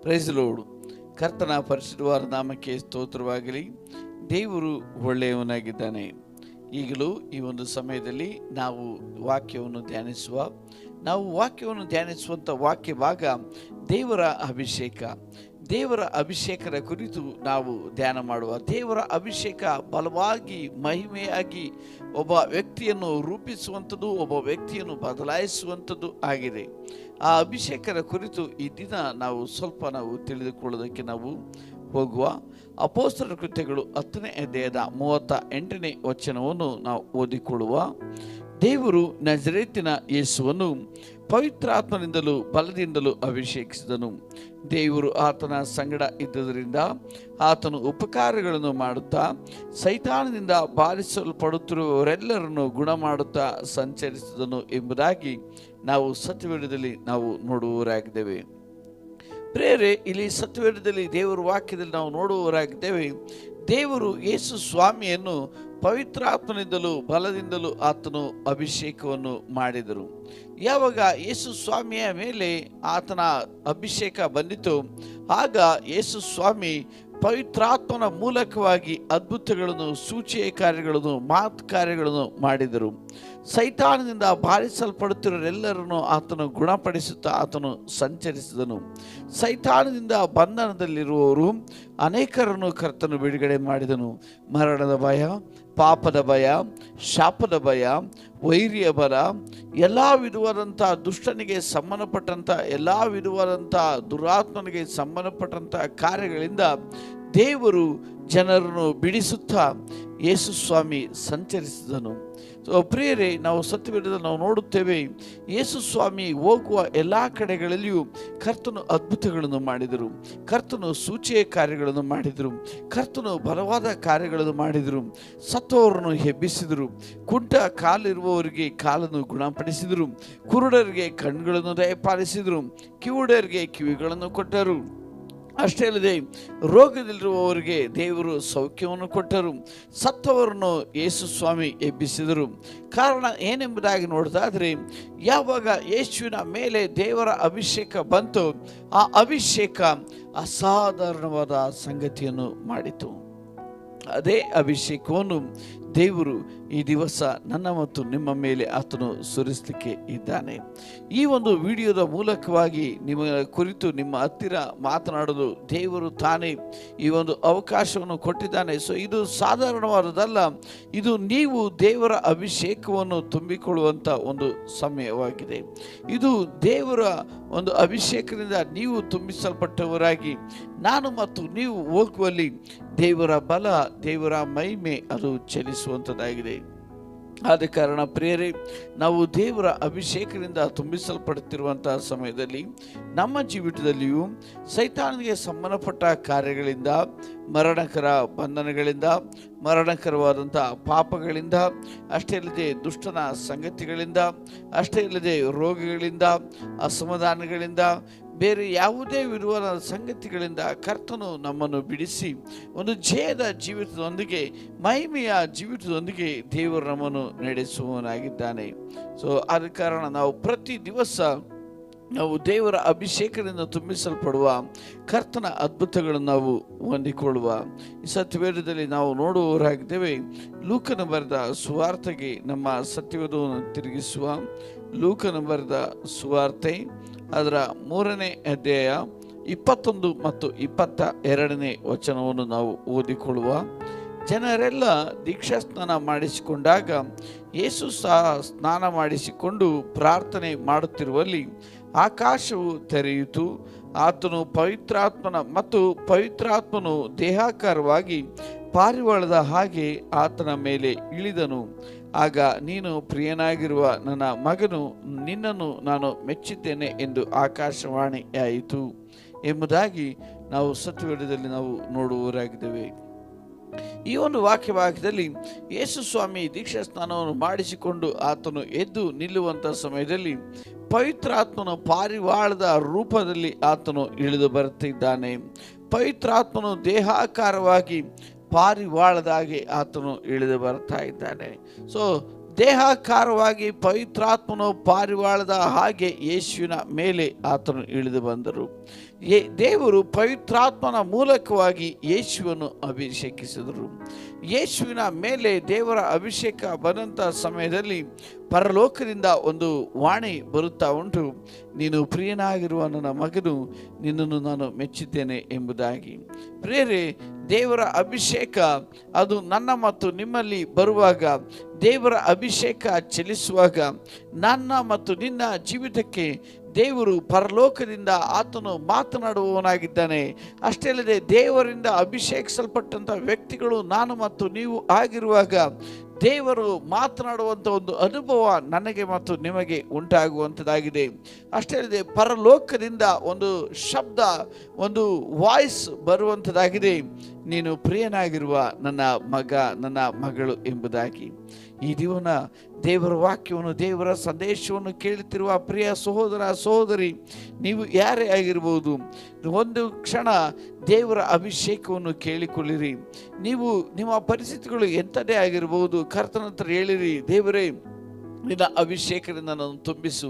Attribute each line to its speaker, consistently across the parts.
Speaker 1: Price lord. ಕರ್ತನ ಪರಿಶುದ್ಧವಾದ ನಾಮಕ್ಕೆ ಸ್ತೋತ್ರವಾಗಲಿ. ದೇವರು ಒಳ್ಳೆಯವನಾಗಿದ್ದಾನೆ. ಈಗಲೂ ಈ ಒಂದು ಸಮಯದಲ್ಲಿ ನಾವು ವಾಕ್ಯವನ್ನು ಧ್ಯಾನಿಸುವಂಥ ವಾಕ್ಯ ಭಾಗ ದೇವರ ಅಭಿಷೇಕ. ದೇವರ ಅಭಿಷೇಕದ ಕುರಿತು ನಾವು ಧ್ಯಾನ ಮಾಡುವ. ದೇವರ ಅಭಿಷೇಕ ಬಲವಾಗಿ ಮಹಿಮೆಯಾಗಿ ಒಬ್ಬ ವ್ಯಕ್ತಿಯನ್ನು ರೂಪಿಸುವಂಥದ್ದು, ಒಬ್ಬ ವ್ಯಕ್ತಿಯನ್ನು ಬದಲಾಯಿಸುವಂಥದ್ದು ಆಗಿದೆ. ಆ ಅಭಿಷೇಕದ ಕುರಿತು ಈ ದಿನ ನಾವು ತಿಳಿದುಕೊಳ್ಳೋದಕ್ಕೆ ನಾವು ಹೋಗುವ. ಅಪೊಸ್ತಲರ ಕೃತ್ಯಗಳು 10ನೇ ಅಧ್ಯಾಯದ 38ನೇ ವಚನವನ್ನು ನಾವು ಓದಿಕೊಳ್ಳುವ. ದೇವರು ನಜರೇತಿನ ಯೇಸುವನ್ನು ಪವಿತ್ರಾತ್ಮನಿಂದಲೂ ಬಲದಿಂದಲೂ ಅಭಿಷೇಕಿಸಿದನು. ದೇವರು ಆತನ ಸಂಗಡ ಇದ್ದುದರಿಂದ ಆತನು ಉಪಕಾರಗಳನ್ನು ಮಾಡುತ್ತಾ ಸೈತಾನದಿಂದ ಬಾಧಿಸಲ್ಪಡುತ್ತಿರುವವರೆಲ್ಲರನ್ನು ಗುಣ ಮಾಡುತ್ತಾ ಸಂಚರಿಸಿದನು ಎಂಬುದಾಗಿ ನಾವು ಸತ್ಯವೇದದಲ್ಲಿ ನಾವು ನೋಡುವವರಾಗಿದ್ದೇವೆ. ಪ್ರೇರೆ, ಇಲ್ಲಿ ಸತ್ಯವೇದದಲ್ಲಿ ದೇವರ ವಾಕ್ಯದಲ್ಲಿ ನಾವು ನೋಡುವವರಾಗಿದ್ದೇವೆ. ದೇವರು ಯೇಸು ಸ್ವಾಮಿಯನ್ನು ಪವಿತ್ರಾತ್ಮನಿಂದಲೂ ಬಲದಿಂದಲೂ ಆತನು ಅಭಿಷೇಕವನ್ನು ಮಾಡಿದರು. ಯಾವಾಗ ಯೇಸು ಸ್ವಾಮಿಯ ಮೇಲೆ ಆತನ ಅಭಿಷೇಕ ಬಂದಿತು, ಆಗ ಯೇಸು ಸ್ವಾಮಿ ಪವಿತ್ರಾತ್ಮನ ಮೂಲಕವಾಗಿ ಅದ್ಭುತಗಳನ್ನು, ಸೂಚಕ ಕಾರ್ಯಗಳನ್ನು, ಮಾತು ಕಾರ್ಯಗಳನ್ನು ಮಾಡಿದರು. ಸೈತಾನದಿಂದ ಬಾಧಿಸಲ್ಪಡುತ್ತಿರೋರೆಲ್ಲರನ್ನು ಆತನು ಗುಣಪಡಿಸುತ್ತಾ ಆತನು ಸಂಚರಿಸಿದನು. ಸೈತಾನದಿಂದ ಬಂಧನದಲ್ಲಿರುವವರು ಅನೇಕರನ್ನು ಕರ್ತನು ಬಿಡುಗಡೆ ಮಾಡಿದನು. ಮರಣದ ಭಯ, ಪಾಪದ ಭಯ, ಶಾಪದ ಭಯ, ವೈರಿಯ ಬರ, ಎಲ್ಲ ವಿಧವಾದಂಥ ದುಷ್ಟನಿಗೆ ಸಂಬಂಧಪಟ್ಟಂಥ, ಎಲ್ಲ ವಿಧವಾದಂಥ ದುರಾತ್ಮನಿಗೆ ಸಂಬಂಧಪಟ್ಟಂಥ ಕಾರ್ಯಗಳಿಂದ ದೇವರು ಜನರನ್ನು ಬಿಡಿಸುತ್ತಾ ಯೇಸು ಸ್ವಾಮಿ ಸಂಚರಿಸಿದನು. ಪ್ರಿಯರೇ, ನಾವು ಸತ್ಯವೇದದಲ್ಲಿ ನಾವು ನೋಡುತ್ತೇವೆ, ಯೇಸು ಸ್ವಾಮಿ ಹೋಗುವ ಎಲ್ಲ ಕಡೆಗಳಲ್ಲಿಯೂ ಕರ್ತನು ಅದ್ಭುತಗಳನ್ನು ಮಾಡಿದರು, ಕರ್ತನು ಸೂಚಕ ಕಾರ್ಯಗಳನ್ನು ಮಾಡಿದರು, ಕರ್ತನು ಬಲವಾದ ಕಾರ್ಯಗಳನ್ನು ಮಾಡಿದರು. ಸತ್ತವರನ್ನು ಎಬ್ಬಿಸಿದರು, ಕುಂಟ ಕಾಲಿರುವವರಿಗೆ ಕಾಲನ್ನು ಗುಣಪಡಿಸಿದರು, ಕುರುಡರಿಗೆ ಕಣ್ಣುಗಳನ್ನು ದಯಪಾಲಿಸಿದರು, ಕಿವುಡರಿಗೆ ಕಿವಿಗಳನ್ನು ಕೊಟ್ಟರು. ಅಷ್ಟೇ ಅಲ್ಲದೆ ರೋಗದಲ್ಲಿರುವವರಿಗೆ ದೇವರು ಸೌಖ್ಯವನ್ನು ಕೊಟ್ಟರು. ಸತ್ತವರನ್ನು ಯೇಸು ಸ್ವಾಮಿ ಎಬ್ಬಿಸಿದರು. ಕಾರಣ ಏನೆಂಬುದಾಗಿ ನೋಡೋದಾದರೆ, ಯಾವಾಗ ಯೇಸುವಿನ ಮೇಲೆ ದೇವರ ಅಭಿಷೇಕ ಬಂತು, ಆ ಅಭಿಷೇಕ ಅಸಾಧಾರಣವಾದ ಸಂಗತಿಯನ್ನು ಮಾಡಿತು. ಅದೇ ಅಭಿಷೇಕವನ್ನು ದೇವರು ಈ ದಿವಸ ನನ್ನ ಮತ್ತು ನಿಮ್ಮ ಮೇಲೆ ಆತನು ಸುರಿಸಲಿಕ್ಕೆ ಇದ್ದಾನೆ. ಈ ಒಂದು ವಿಡಿಯೋದ ಮೂಲಕವಾಗಿ ನಿಮ್ಮ ಕುರಿತು ನಿಮ್ಮ ಹತ್ತಿರ ಮಾತನಾಡಲು ದೇವರು ತಾನೇ ಈ ಒಂದು ಅವಕಾಶವನ್ನು ಕೊಟ್ಟಿದ್ದಾನೆ. ಇದು ಸಾಧಾರಣವಾದದಲ್ಲ, ಇದು ನೀವು ದೇವರ ಅಭಿಷೇಕವನ್ನು ತುಂಬಿಕೊಳ್ಳುವಂಥ ಒಂದು ಸಮಯವಾಗಿದೆ. ಇದು ದೇವರ ಒಂದು ಅಭಿಷೇಕದಿಂದ ನೀವು ತುಂಬಿಸಲ್ಪಟ್ಟವರಾಗಿ ನಾನು ಮತ್ತು ನೀವು ಹೋಗುವಲ್ಲಿ ದೇವರ ಬಲ, ದೇವರ ಮಹಿಮೆ ಅದು ಚಲಿಸುವಂಥದ್ದಾಗಿದೆ. ಆದ ಕಾರಣ ಪ್ರಿಯರೇ, ನಾವು ದೇವರ ಅಭಿಷೇಕದಿಂದ ತುಂಬಿಸಲ್ಪಡುತ್ತಿರುವಂತಹ ಸಮಯದಲ್ಲಿ ನಮ್ಮ ಜೀವಿತದಲ್ಲಿಯೂ ಸೈತಾನಿಗೆ ಸಂಬಂಧಪಟ್ಟ ಕಾರ್ಯಗಳಿಂದ, ಮರಣಕರ ಬಂಧನಗಳಿಂದ, ಮರಣಕರವಾದಂಥ ಪಾಪಗಳಿಂದ, ಅಷ್ಟೇ ಅಲ್ಲದೆ ದುಷ್ಟನ ಸಂಗತಿಗಳಿಂದ, ಅಷ್ಟೇ ಅಲ್ಲದೆ ರೋಗಗಳಿಂದ, ಅಸಮಾಧಾನಗಳಿಂದ, ಬೇರೆ ಯಾವುದೇ ವಿಧವಾದ ಸಂಗತಿಗಳಿಂದ ಕರ್ತನು ನಮ್ಮನ್ನು ಬಿಡಿಸಿ ಒಂದು ಜಯದ ಜೀವಿತದೊಂದಿಗೆ, ಮಹಿಮೆಯ ಜೀವಿತದೊಂದಿಗೆ ದೇವರು ನಮ್ಮನ್ನು ನಡೆಸುವವನಾಗಿದ್ದಾನೆ. ಆದ ಕಾರಣ ನಾವು ಪ್ರತಿ ದಿವಸ ನಾವು ದೇವರ ಅಭಿಷೇಕದಿಂದ ತುಂಬಿಸಲ್ಪಡುವ ಕರ್ತನ ಅದ್ಭುತಗಳನ್ನು ನಾವು ಹೊಂದಿಕೊಳ್ಳುವ. ಈ ಸತ್ಯವೇದದಲ್ಲಿ ನಾವು ನೋಡುವವರಾಗಿದ್ದೇವೆ. ಲೂಕನ ಬರೆದ ಸುವಾರ್ತೆಗೆ ನಮ್ಮ ಸತ್ಯವೇದವನ್ನು ತಿರುಗಿಸುವ. ಲೂಕನ ಬರೆದ ಸುವಾರ್ತೆ ಅದರ 3ನೇ ಅಧ್ಯಾಯ 21 ಮತ್ತು 22ನೇ ವಚನವನ್ನು ನಾವು ಓದಿಕೊಳ್ಳುವ. ಜನರೆಲ್ಲ ದೀಕ್ಷಾಸ್ನಾನ ಮಾಡಿಸಿಕೊಂಡಾಗ ಯೇಸು ಸಹ ಸ್ನಾನ ಮಾಡಿಸಿಕೊಂಡು ಪ್ರಾರ್ಥನೆ ಮಾಡುತ್ತಿರುವಲ್ಲಿ ಆಕಾಶವು ತೆರೆಯಿತು. ಆತನು ಪವಿತ್ರಾತ್ಮನು ದೇಹಾಕಾರವಾಗಿ ಪಾರಿವಾಳದ ಹಾಗೆ ಆತನ ಮೇಲೆ ಇಳಿದನು. ಆಗ ನೀನು ಪ್ರಿಯನಾಗಿರುವ ನನ್ನ ಮಗನು, ನಿನ್ನನ್ನು ನಾನು ಮೆಚ್ಚಿದ್ದೇನೆ ಎಂದು ಆಕಾಶವಾಣಿಯಾಯಿತು ಎಂಬುದಾಗಿ ನಾವು ಸತ್ಯವೇದದಲ್ಲಿ ನಾವು ನೋಡುವವರಾಗಿದ್ದೇವೆ. ಈ ಒಂದು ವಾಕ್ಯದಲ್ಲಿ ಯೇಸು ಸ್ವಾಮಿ ದೀಕ್ಷಾ ಸ್ನಾನವನ್ನು ಮಾಡಿಸಿಕೊಂಡು ಆತನು ಎದ್ದು ನಿಲ್ಲುವಂಥ ಸಮಯದಲ್ಲಿ ಪವಿತ್ರಾತ್ಮನು ಪಾರಿವಾಳದ ರೂಪದಲ್ಲಿ ಆತನು ಇಳಿದು ಬರುತ್ತಿದ್ದಾನೆ. ಪವಿತ್ರಾತ್ಮನು ದೇಹಾಕಾರವಾಗಿ ಪಾರಿವಾಳದಾಗಿ ಆತನು ಇಳಿದು ಬರ್ತಾ ಇದ್ದಾನೆ. ದೇಹಾಕಾರವಾಗಿ ಪವಿತ್ರಾತ್ಮನು ಪಾರಿವಾಳದ ಹಾಗೆ ಯೇಸುವಿನ ಮೇಲೆ ಆತನು ಇಳಿದು ಬಂದರು. ದೇವರು ಪವಿತ್ರಾತ್ಮನ ಮೂಲಕವಾಗಿ ಯೇಸುವನ್ನು ಅಭಿಷೇಕಿಸಿದರು. ಯೇಸುವಿನ ಮೇಲೆ ದೇವರ ಅಭಿಷೇಕ ಬಂದಂಥ ಸಮಯದಲ್ಲಿ ಪರಲೋಕದಿಂದ ಒಂದು ವಾಣಿ ಬರುತ್ತಾ ಉಂಟು, ನೀನು ಪ್ರಿಯನಾಗಿರುವ ನನ್ನ ಮಗನು, ನಿನ್ನನ್ನು ನಾನು ಮೆಚ್ಚಿದ್ದೇನೆ ಎಂಬುದಾಗಿ. ಪ್ರಿಯರೇ, ದೇವರ ಅಭಿಷೇಕ ಅದು ನನ್ನ ಮತ್ತು ನಿಮ್ಮಲ್ಲಿ ಬರುವಾಗ, ದೇವರ ಅಭಿಷೇಕ ಚಲಿಸುವಾಗ ನನ್ನ ಮತ್ತು ನಿನ್ನ ಜೀವಿತಕ್ಕೆ ದೇವರು ಪರಲೋಕದಿಂದ ಆತನು ಮಾತನಾಡುವವನಾಗಿದ್ದಾನೆ. ಅಷ್ಟೇ ಅಲ್ಲದೆ ದೇವರಿಂದ ಅಭಿಷೇಕಿಸಲ್ಪಟ್ಟಂಥ ವ್ಯಕ್ತಿಗಳು ನಾನು ಮತ್ತು ನೀವು ಆಗಿರುವಾಗ ದೇವರು ಮಾತನಾಡುವಂಥ ಒಂದು ಅನುಭವ ನನಗೆ ಮತ್ತು ನಿಮಗೆ ಉಂಟಾಗುವಂಥದ್ದಾಗಿದೆ. ಅಷ್ಟೇ ಅಲ್ಲದೆ ಪರಲೋಕದಿಂದ ಒಂದು ಶಬ್ದ, ಒಂದು ವಾಯ್ಸ್ ಬರುವಂಥದ್ದಾಗಿದೆ, ನೀನು ಪ್ರಿಯನಾಗಿರುವ ನನ್ನ ಮಗ, ನನ್ನ ಮಗಳು ಎಂಬುದಾಗಿ. ಈ ದಿವನ ದೇವರ ವಾಕ್ಯವನ್ನು, ದೇವರ ಸಂದೇಶವನ್ನು ಕೇಳುತ್ತಿರುವ ಪ್ರಿಯ ಸಹೋದರ ಸಹೋದರಿ, ನೀವು ಯಾರೇ ಆಗಿರ್ಬೋದು, ಒಂದು ಕ್ಷಣ ದೇವರ ಅಭಿಷೇಕವನ್ನು ಕೇಳಿಕೊಳ್ಳಿರಿ. ನೀವು ನಿಮ್ಮ ಪರಿಸ್ಥಿತಿಗಳು ಎಂಥದೇ ಆಗಿರ್ಬೋದು, ಕರ್ತನ ಹತ್ರ ಹೇಳಿರಿ, ದೇವರೇ ನಿನ್ನ ಅಭಿಷೇಕದಿಂದ ನನ್ನನ್ನು ತುಂಬಿಸು,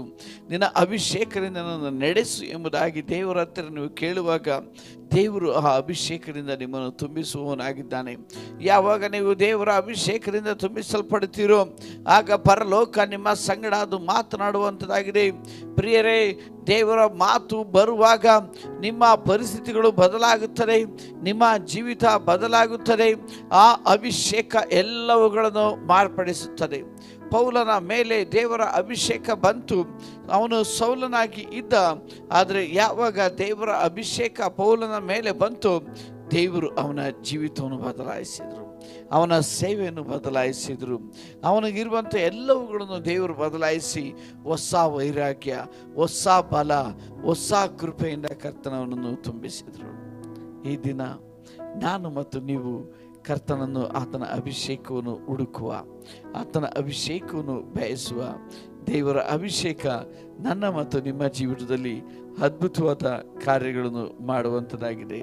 Speaker 1: ನಿನ್ನ ಅಭಿಷೇಕದಿಂದ ನನ್ನನ್ನು ನಡೆಸು ಎಂಬುದಾಗಿ ದೇವರ ಹತ್ತಿರ ನೀವು ಕೇಳುವಾಗ ದೇವರು ಆ ಅಭಿಷೇಕದಿಂದ ನಿಮ್ಮನ್ನು ತುಂಬಿಸುವವನಾಗಿದ್ದಾನೆ. ಯಾವಾಗ ನೀವು ದೇವರ ಅಭಿಷೇಕದಿಂದ ತುಂಬಿಸಲ್ಪಡುತ್ತೀರೋ ಆಗ ಪರಲೋಕ ನಿಮ್ಮ ಸಂಗಡ ಅದು ಮಾತನಾಡುವಂಥದ್ದಾಗಿದೆ. ಪ್ರಿಯರೇ, ದೇವರ ಮಾತು ಬರುವಾಗ ನಿಮ್ಮ ಪರಿಸ್ಥಿತಿಗಳು ಬದಲಾಗುತ್ತದೆ, ನಿಮ್ಮ ಜೀವಿತ ಬದಲಾಗುತ್ತದೆ. ಆ ಅಭಿಷೇಕ ಎಲ್ಲವುಗಳನ್ನು ಮಾರ್ಪಡಿಸುತ್ತದೆ. ಪೌಲನ ಮೇಲೆ ದೇವರ ಅಭಿಷೇಕ ಬಂತು, ಅವನು ಸೌಲನಾಗಿ ಇದ್ದ. ಆದರೆ ಯಾವಾಗ ದೇವರ ಅಭಿಷೇಕ ಪೌಲನ ಮೇಲೆ ಬಂತು, ದೇವರು ಅವನ ಜೀವಿತವನ್ನು ಬದಲಾಯಿಸಿದರು, ಅವನ ಸೇವೆಯನ್ನು ಬದಲಾಯಿಸಿದರು, ಅವನಿಗಿರುವಂಥ ಎಲ್ಲವುಗಳನ್ನು ದೇವರು ಬದಲಾಯಿಸಿ ಹೊಸ ವೈರಾಗ್ಯ, ಹೊಸ ಬಲ, ಹೊಸ ಕೃಪೆಯಿಂದ ಕರ್ತನವನ್ನು ತುಂಬಿಸಿದರು. ಈ ದಿನ ನಾನು ಮತ್ತು ನೀವು ಕರ್ತನನ್ನು, ಆತನ ಅಭಿಷೇಕವನ್ನು ಹುಡುಕುವ, ಆತನ ಅಭಿಷೇಕವನ್ನು ಬಯಸುವ. ದೇವರ ಅಭಿಷೇಕ ನನ್ನ ಮತ್ತು ನಿಮ್ಮ ಜೀವಿತದಲ್ಲಿ ಅದ್ಭುತವಾದ ಕಾರ್ಯಗಳನ್ನು ಮಾಡುವಂಥದ್ದಾಗಿದೆ.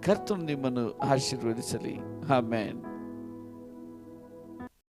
Speaker 1: ಕರ್ತನು ನಿಮ್ಮನ್ನು ಆಶೀರ್ವದಿಸಲಿ. ಆಮೆನ್.